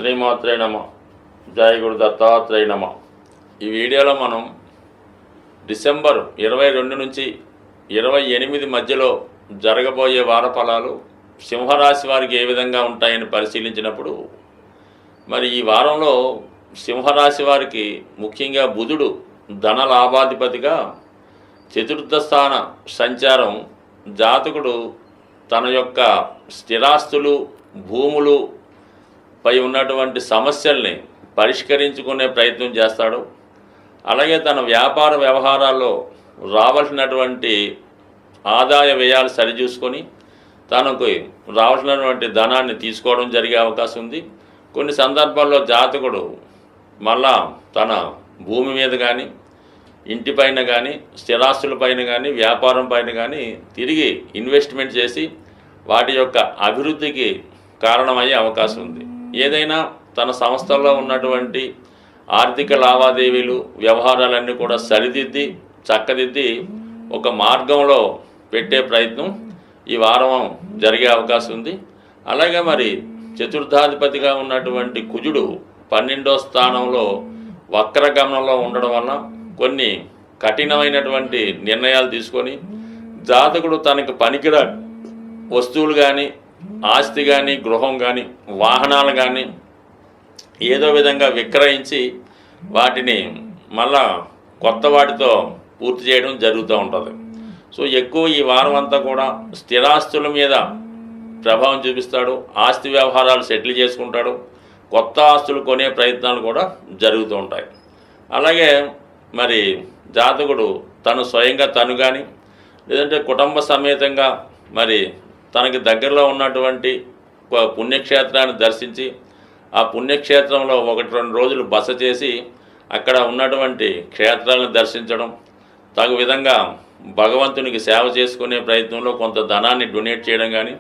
శ్రీమాత్రే నమ. జయ గురు దత్తాత్రేయ నమ. ఈ వీడియోలో మనం డిసెంబర్ 22 నుంచి 28 మధ్యలో జరగబోయే వార ఫలాలు సింహరాశి వారికి ఏ విధంగా ఉంటాయని పరిశీలించినప్పుడు, మరి ఈ వారంలో సింహరాశి వారికి ముఖ్యంగా బుధుడు ధన లాభాధిపతిగా చతుర్థ స్థాన సంచారం జాతకుడు తన యొక్క స్థిరాస్తులు భూములు పై ఉన్నటువంటి సమస్యల్ని పరిష్కరించుకునే ప్రయత్నం చేస్తాడు. అలాగే తన వ్యాపార వ్యవహారాల్లో రావాల్సినటువంటి ఆదాయ వ్యయాలు సరిచూసుకొని తనకు రావాల్సినటువంటి ధనాన్ని తీసుకోవడం జరిగే అవకాశం ఉంది. కొన్ని సందర్భాల్లో జాతకుడు మళ్ళా తన భూమి మీద కానీ ఇంటిపైన కానీ స్థిరాస్తులపైన కానీ వ్యాపారం పైన కానీ తిరిగి ఇన్వెస్ట్మెంట్ చేసి వాటి యొక్క అభివృద్ధికి కారణమయ్యే అవకాశం ఉంది. ఏదైనా తన సంస్థల్లో ఉన్నటువంటి ఆర్థిక లావాదేవీలు వ్యవహారాలన్నీ కూడా సరిదిద్ది చక్కదిద్ది ఒక మార్గంలో పెట్టే ప్రయత్నం ఈ వారం జరిగే అవకాశం ఉంది. అలాగే మరి చతుర్థాధిపతిగా ఉన్నటువంటి కుజుడు 12వ స్థానంలో వక్రగమనంలో ఉండడం వల్ల కొన్ని కఠినమైనటువంటి నిర్ణయాలు తీసుకొని జాతకుడు తనకు పనికిరా వస్తువులు కానీ ఆస్తి కానీ గృహం కానీ వాహనాలు కానీ ఏదో విధంగా విక్రయించి వాటిని మళ్ళా కొత్త వాటితో పూర్తి చేయడం జరుగుతూ ఉంటుంది. సో ఎక్కువ ఈ వారం అంతా కూడా స్థిరాస్తుల మీద ప్రభావం చూపిస్తాడు. ఆస్తి వ్యవహారాలు సెటిల్ చేసుకుంటాడు. కొత్త ఆస్తులు కొనే ప్రయత్నాలు కూడా జరుగుతూ ఉంటాయి. అలాగే మరి జాతకుడు తను స్వయంగా తను కానీ లేదంటే కుటుంబ సమేతంగా మరి తనకి దగ్గరలో ఉన్నటువంటి పుణ్యక్షేత్రాన్ని దర్శించి ఆ పుణ్యక్షేత్రంలో 1-2 రోజులు బస చేసి అక్కడ ఉన్నటువంటి క్షేత్రాలను దర్శించడం, తగు విధంగా భగవంతునికి సేవ చేసుకునే ప్రయత్నంలో కొంత ధనాన్ని డొనేట్ చేయడం కానీ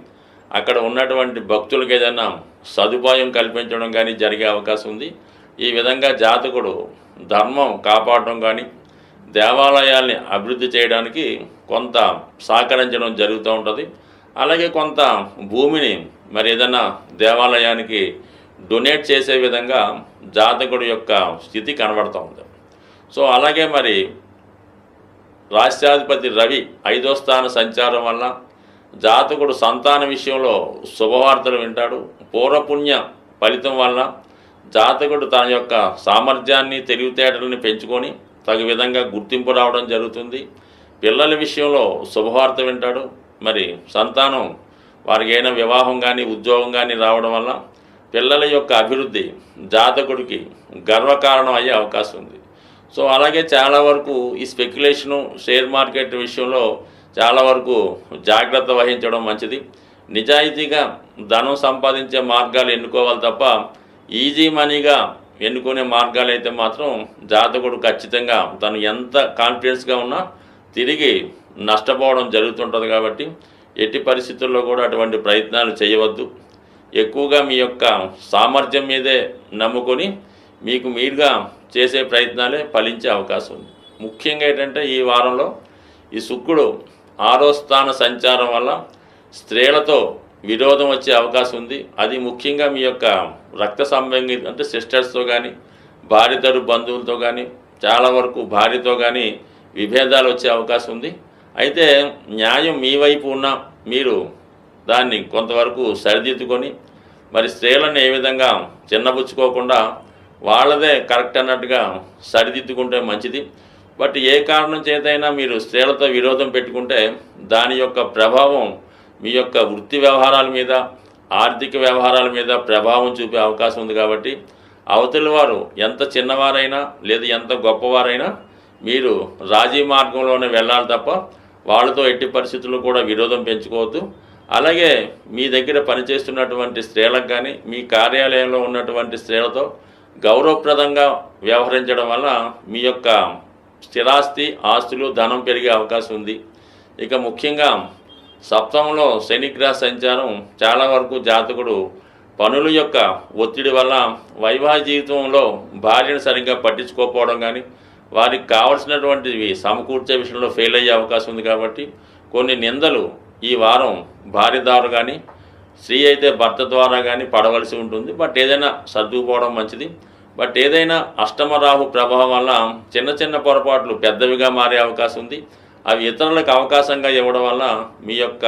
అక్కడ ఉన్నటువంటి భక్తులకు ఏదైనా సదుపాయం కల్పించడం కానీ జరిగే అవకాశం ఉంది. ఈ విధంగా జాతకుడు ధర్మం కాపాడడం కానీ దేవాలయాల్ని అభివృద్ధి చేయడానికి కొంత సహకరించడం జరుగుతూ ఉంటుంది. అలాగే కొంత భూమిని మరి ఏదైనా దేవాలయానికి డొనేట్ చేసే విధంగా జాతకుడు యొక్క స్థితి కనబడుతూ ఉంది. సో అలాగే మరి రాష్ట్రాధిపతి రవి 5వ స్థాన సంచారం వల్ల జాతకుడు సంతాన విషయంలో శుభవార్తలు వింటాడు. పూర్వపుణ్య ఫలితం వల్ల జాతకుడు తన యొక్క సామర్థ్యాన్ని తెలివితేటలని పెంచుకొని తగు విధంగా గుర్తింపు రావడం జరుగుతుంది. పిల్లల విషయంలో శుభవార్త వింటాడు. మరి సంతానం వారికి అయినా వివాహం కానీ ఉద్యోగం కానీ రావడం వల్ల పిల్లల యొక్క అభివృద్ధి జాతకుడికి గర్వకారణం అయ్యే అవకాశం ఉంది. సో అలాగే చాలా వరకు ఈ స్పెక్యులేషను షేర్ మార్కెట్ విషయంలో చాలా వరకు జాగ్రత్త వహించడం మంచిది. నిజాయితీగా ధనం సంపాదించే మార్గాలు ఎన్నుకోవాలి తప్ప ఈజీ మనీగా ఎన్నుకునే మార్గాలు అయితే మాత్రం జాతకుడు ఖచ్చితంగా తను ఎంత కాన్ఫిడెన్స్గా ఉన్నా తిరిగి నష్టపోవడం జరుగుతుంటుంది. కాబట్టి ఎట్టి పరిస్థితుల్లో కూడా అటువంటి ప్రయత్నాలు చేయవద్దు. ఎక్కువగా మీ యొక్క సామర్థ్యం మీదే నమ్ముకొని మీకు మీరుగా చేసే ప్రయత్నాలే ఫలించే అవకాశం ఉంది. ముఖ్యంగా ఏంటంటే ఈ వారంలో ఈ శుక్రుడు 6వ స్థాన సంచారం వల్ల స్త్రీలతో విరోధం వచ్చే అవకాశం ఉంది. అది ముఖ్యంగా మీ యొక్క రక్త సంబంధి అంటే సిస్టర్స్తో కానీ భార్యతరు బంధువులతో కానీ చాలా వరకు భార్యతో కానీ విభేదాలు వచ్చే అవకాశం ఉంది. అయితే న్యాయం మీ వైపు ఉన్న మీరు దాన్ని కొంతవరకు సరిదిద్దుకొని మరి స్త్రీలను ఏ విధంగా చిన్నబుచ్చుకోకుండా వాళ్ళదే కరెక్ట్ అన్నట్టుగా సరిదిద్దుకుంటే మంచిది. బట్ ఏ కారణం చేతైనా మీరు స్త్రీలతో విరోధం పెట్టుకుంటే దాని యొక్క ప్రభావం మీ యొక్క వృత్తి వ్యవహారాల మీద ఆర్థిక వ్యవహారాల మీద ప్రభావం చూపే అవకాశం ఉంది. కాబట్టి అవతలి వారు ఎంత చిన్నవారైనా లేదా ఎంత గొప్పవారైనా మీరు రాజీ మార్గంలోనే వెళ్ళాలి తప్ప వాళ్ళతో ఎట్టి పరిస్థితుల్లో కూడా విరోధం పెంచుకోవద్దు. అలాగే మీ దగ్గర పనిచేస్తున్నటువంటి స్త్రీలకు కానీ మీ కార్యాలయంలో ఉన్నటువంటి స్త్రీలతో గౌరవప్రదంగా వ్యవహరించడం వల్ల మీ యొక్క స్థిరాస్తి ఆస్తులు ధనం పెరిగే అవకాశం ఉంది. ఇక ముఖ్యంగా సప్తమంలో శనిగ్రహ సంచారం చాలా వరకు జాతకుడు పనుల యొక్క ఒత్తిడి వల్ల వైవాహిక జీవితంలో భార్యను సరిగ్గా పట్టించుకోకపోవడం కానీ వారికి కావాల్సినటువంటివి సమకూర్చే విషయంలో ఫెయిల్ అయ్యే అవకాశం ఉంది. కాబట్టి కొన్ని నిందలు ఈ వారం భార్య ద్వారా కానీ స్త్రీ అయితే భర్త ద్వారా కానీ పడవలసి ఉంటుంది. బట్ ఏదైనా సర్దుకుపోవడం మంచిది. బట్ ఏదైనా అష్టమ రాహు ప్రభావం వల్ల చిన్న చిన్న పొరపాట్లు పెద్దవిగా మారే అవకాశం ఉంది. అవి ఇతరులకు అవకాశంగా ఇవ్వడం వల్ల మీ యొక్క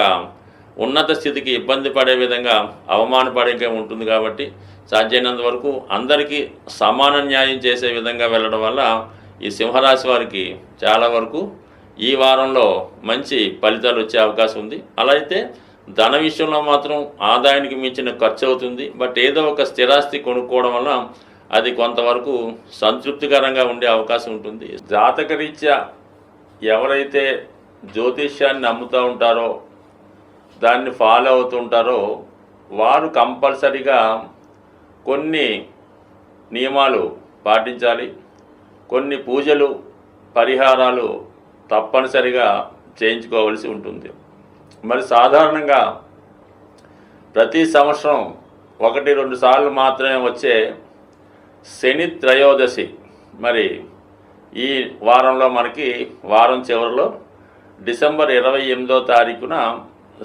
ఉన్నత స్థితికి ఇబ్బంది పడే విధంగా అవమానపడేగా ఉంటుంది. కాబట్టి సాధ్యమైనంత వరకు అందరికీ సమాన న్యాయం చేసే విధంగా వెళ్ళడం వల్ల ఈ సింహరాశి వారికి చాలా వరకు ఈ వారంలో మంచి ఫలితాలు వచ్చే అవకాశం ఉంది. అలా అయితే ధన విషయంలో మాత్రం ఆదాయానికి మించిన ఖర్చు అవుతుంది. బట్ ఏదో ఒక స్థిరాస్తి కొనుక్కోవడం వల్ల అది కొంతవరకు సంతృప్తికరంగా ఉండే అవకాశం ఉంటుంది. జాతకరీత్యా ఎవరైతే జ్యోతిష్యాన్ని నమ్ముతూ ఉంటారో, దాన్ని ఫాలో అవుతుంటారో వారు కంపల్సరిగా కొన్ని నియమాలు పాటించాలి. కొన్ని పూజలు పరిహారాలు తప్పనిసరిగా చేయించుకోవాల్సి ఉంటుంది. మరి సాధారణంగా ప్రతి సంవత్సరం 1-2 సార్లు మాత్రమే వచ్చే శని త్రయోదశి మరి ఈ వారంలో మనకి వారం చివరిలో డిసెంబర్ 28వ తారీఖున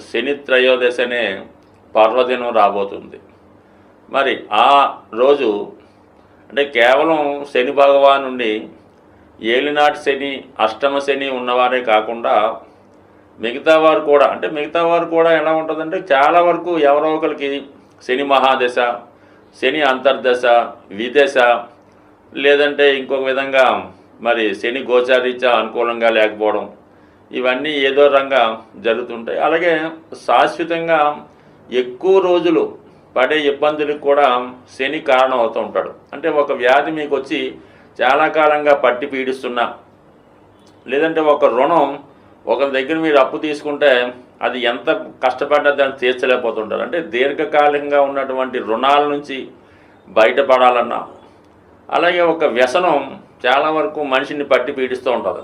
శని త్రయోదశి అనే పర్వదినం రాబోతుంది. మరి ఆ రోజు అంటే కేవలం శని భగవాన్ నుండి ఏలినాటి శని అష్టమ శని ఉన్నవారే కాకుండా మిగతా వారు కూడా ఎలా ఉంటుందంటే చాలా వరకు ఎవరో ఒకరికి శని మహాదశ, శని అంతర్దశ, విదశ, లేదంటే ఇంకొక విధంగా మరి శని గోచారీత్యా అనుకూలంగా లేకపోవడం, ఇవన్నీ ఏదో రంగా జరుగుతుంటాయి. అలాగే శాశ్వతంగా ఎక్కువ రోజులు పడే ఇబ్బందులకు కూడా శని కారణం అవుతూ ఉంటాడు. అంటే ఒక వ్యాధి మీకు వచ్చి చాలా కాలంగా పట్టి పీడిస్తున్నా, లేదంటే ఒక రుణం ఒకరి దగ్గర మీరు అప్పు తీసుకుంటే అది ఎంత కష్టపడ్డా దాన్ని తీర్చలేకపోతుంటారు. అంటే దీర్ఘకాలికంగా ఉన్నటువంటి రుణాల నుంచి బయటపడాలన్నా, అలాగే ఒక వ్యసనం చాలా వరకు మనిషిని పట్టి పీడిస్తూ ఉంటుంది.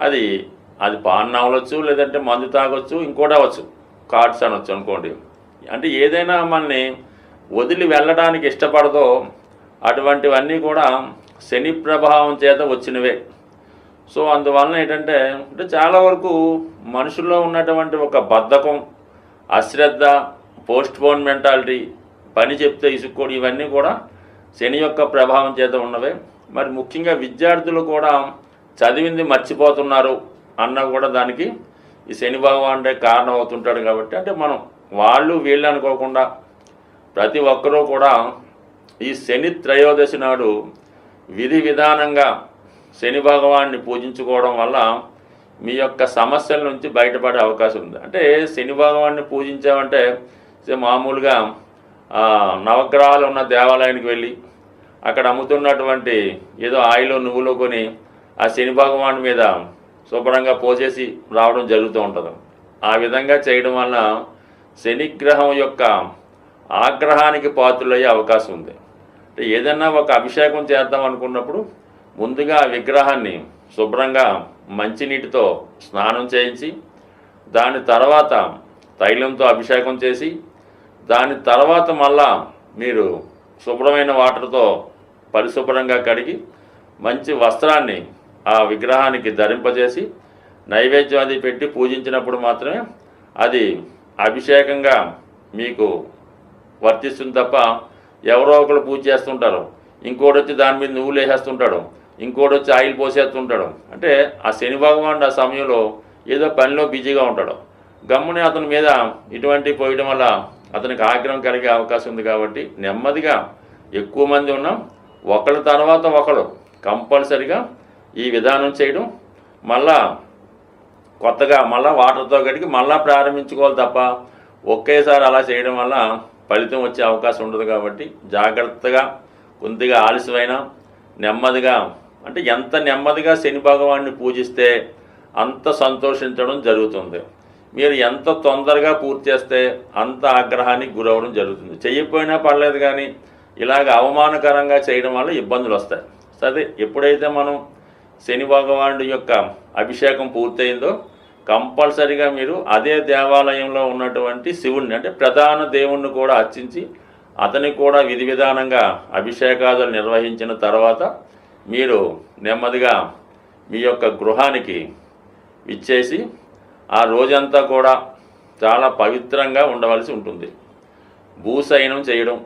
అది పాన్ అవ్వచ్చు, లేదంటే మందు తాగొచ్చు, ఇంకోటి అవ్వచ్చు, కార్డ్స్ అనొచ్చు అనుకోండి. అంటే ఏదైనా మనల్ని వదిలి వెళ్ళడానికి ఇష్టపడదో అటువంటివన్నీ కూడా శని ప్రభావం చేత వచ్చినవే. సో అందువలన ఏంటంటే చాలా వరకు మనుషుల్లో ఉన్నటువంటి ఒక బద్ధకం, అశ్రద్ధ, పోస్ట్పోన్ మెంటాలిటీ, పని చెప్తే ఇసుక్కోడు, ఇవన్నీ కూడా శని యొక్క ప్రభావం చేత ఉన్నవే. మరి ముఖ్యంగా విద్యార్థులు కూడా చదివింది మర్చిపోతున్నారు అన్న కూడా దానికి ఈ శని భగవానుడే కారణం అవుతుంటాడు. కాబట్టి అంటే మనం వాళ్ళు వీళ్ళు అనుకోకుండా ప్రతి ఒక్కరూ కూడా ఈ శని త్రయోదశి నాడు విధి విధానంగా శని భగవాన్ని పూజించుకోవడం వల్ల మీ యొక్క సమస్యల నుంచి బయటపడే అవకాశం ఉంది. అంటే శని భగవాన్ని పూజించామంటే మామూలుగా నవగ్రహాలు ఉన్న దేవాలయానికి వెళ్ళి అక్కడ అమ్ముతున్నటువంటి ఏదో ఆయిల్ నువ్వులు కొని ఆ శని భగవాన్ మీద శుభ్రంగా పోసేసి రావడం జరుగుతూ ఉంటుంది. ఆ విధంగా చేయడం వలన శనిగ్రహం యొక్క ఆగ్రహానికి పాత్రులయ్యే అవకాశం ఉంది. అంటే ఏదన్నా ఒక అభిషేకం చేద్దాం అనుకున్నప్పుడు ముందుగా ఆ విగ్రహాన్ని శుభ్రంగా మంచినీటితో స్నానం చేయించి, దాని తర్వాత తైలంతో అభిషేకం చేసి, దాని తర్వాత మళ్ళా మీరు శుభ్రమైన వాటర్తో పరిశుభ్రంగా కడిగి మంచి వస్త్రాన్ని ఆ విగ్రహానికి ధరింపజేసి నైవేద్యం అది పెట్టి పూజించినప్పుడు మాత్రమే అది అభిషేకంగా మీకు వర్తిస్తుంది. తప్ప ఎవరో ఒకరు పూజ చేస్తుంటారు, ఇంకోటి వచ్చి దాని మీద నువ్వులు వేసేస్తుంటాడు, ఇంకోటి వచ్చి ఆయిల్ పోసేస్తుంటాడు. అంటే ఆ శని భగవానుడు ఆ సమయంలో ఏదో పనిలో బిజీగా ఉంటాడు. గమ్మునే అతని మీద ఇటువంటి పోయడం వల్ల అతనికి ఆగ్రహం కలిగే అవకాశం ఉంది. కాబట్టి నెమ్మదిగా ఎక్కువ మంది ఉన్నాం, ఒకళ్ళ తర్వాత ఒకళ్ళు కంపల్సరిగా ఈ విధానం చేయడం, మళ్ళా కొత్తగా మళ్ళీ వాటర్తో కడిగి మళ్ళీ ప్రారంభించుకోవాలి తప్ప ఒకేసారి అలా చేయడం వల్ల ఫలితం వచ్చే అవకాశం ఉండదు. కాబట్టి జాగ్రత్తగా కొద్దిగా ఆలస్యమైనా నెమ్మదిగా, అంటే ఎంత నెమ్మదిగా శని భగవాన్ని పూజిస్తే అంత సంతోషించడం జరుగుతుంది. మీరు ఎంత తొందరగా పూర్తి చేస్తే అంత ఆగ్రహానికి గురవడం జరుగుతుంది. చెయ్యకపోయినా పర్లేదు, కానీ ఇలాగ అవమానకరంగా చేయడం వల్ల ఇబ్బందులు వస్తాయి. సరే, ఎప్పుడైతే మనం శని భగవానుడి యొక్క అభిషేకం పూర్తయిందో కంపల్సరిగా మీరు అదే దేవాలయంలో ఉన్నటువంటి శివుణ్ణి, అంటే ప్రధాన దేవుణ్ణి కూడా అర్చించి అతనికి కూడా విధి విధానంగా అభిషేకాదులు నిర్వహించిన తర్వాత మీరు నెమ్మదిగా మీ యొక్క గృహానికి ఇచ్చేసి ఆ రోజంతా కూడా చాలా పవిత్రంగా ఉండవలసి ఉంటుంది. భూశయనం చేయడం,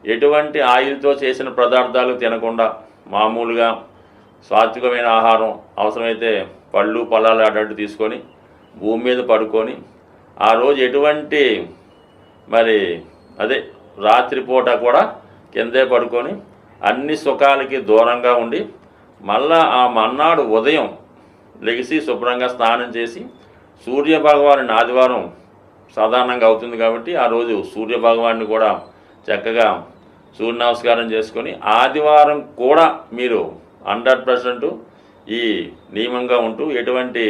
ఎటువంటి ఆయిల్తో చేసిన పదార్థాలు తినకుండా మామూలుగా సాత్వికమైన ఆహారం, అవసరమైతే పళ్ళు పొలాలు అడ్డు తీసుకొని భూమి మీద పడుకొని ఆ రోజు ఎటువంటి రాత్రిపూట కూడా కిందే పడుకొని అన్ని సుఖాలకి దూరంగా ఉండి మళ్ళా ఆ మన్నాడు ఉదయం లెగిసి శుభ్రంగా స్నానం చేసి సూర్యభగవాను ఆదివారం సాధారణంగా అవుతుంది కాబట్టి ఆ రోజు సూర్యభగవాన్ని కూడా చక్కగా సూర్య నమస్కారం చేసుకొని ఆదివారం కూడా మీరు 100% ఈ నియమంగా ఉంటూ ఎటువంటి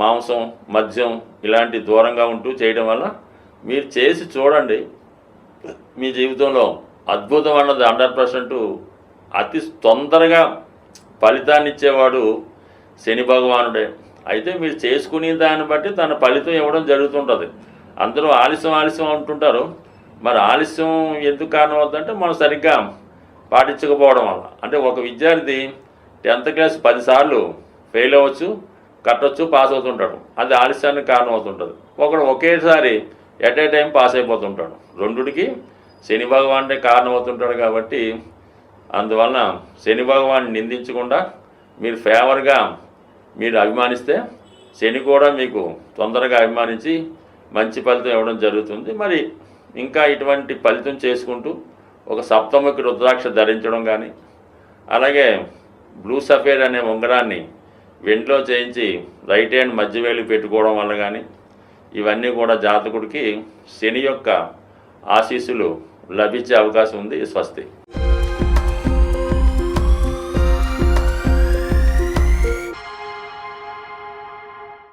మాంసం మద్యం ఇలాంటి దూరంగా ఉంటూ చేయడం వల్ల మీరు చేసి చూడండి. మీ జీవితంలో అద్భుతం అన్నది 100% అతి తొందరగా ఫలితాన్ని ఇచ్చేవాడు శని భగవానుడే. అయితే మీరు చేసుకునే దాన్ని బట్టి తన ఫలితం ఇవ్వడం జరుగుతుంటుంది. అందరూ ఆలస్యం అంటుంటారు. మరి ఆలస్యం ఎందుకు కారణం అవుతుందంటే మనం సరిగ్గా పాటించకపోవడం వల్ల. అంటే ఒక విద్యార్థి 10th క్లాస్ 10 సార్లు ఫెయిల్ అవ్వచ్చు, కట్టొచ్చు, పాస్ అవుతుంటాడు. అది ఆలస్యానికి కారణం అవుతుంటుంది. ఒకడు ఒకేసారి ఎట్ ఏ టైం పాస్ అయిపోతుంటాడు. రెండుకి శని భగవానుడే కారణం అవుతుంటాడు. కాబట్టి అందువలన శని భగవాన్ని నిందించకుండా మీరు ఫేవర్గా మీరు అభిమానిస్తే శని కూడా మీకు తొందరగా అభిమానించి మంచి ఫలితం ఇవ్వడం జరుగుతుంది. మరి ఇంకా ఇటువంటి ఫలితం చేసుకుంటూ ఒక సప్తముఖి రుద్రాక్ష ధరించడం కానీ, అలాగే బ్లూ సఫేర్ అనే ఉంగరాన్ని వెంట్లో చేయించి రైట్ హ్యాండ్ మధ్యవేలు పెట్టుకోవడం వల్ల కానీ ఇవన్నీ కూడా జాతకుడికి శని యొక్క ఆశీస్సులు లభించే అవకాశం ఉంది. స్వస్తి.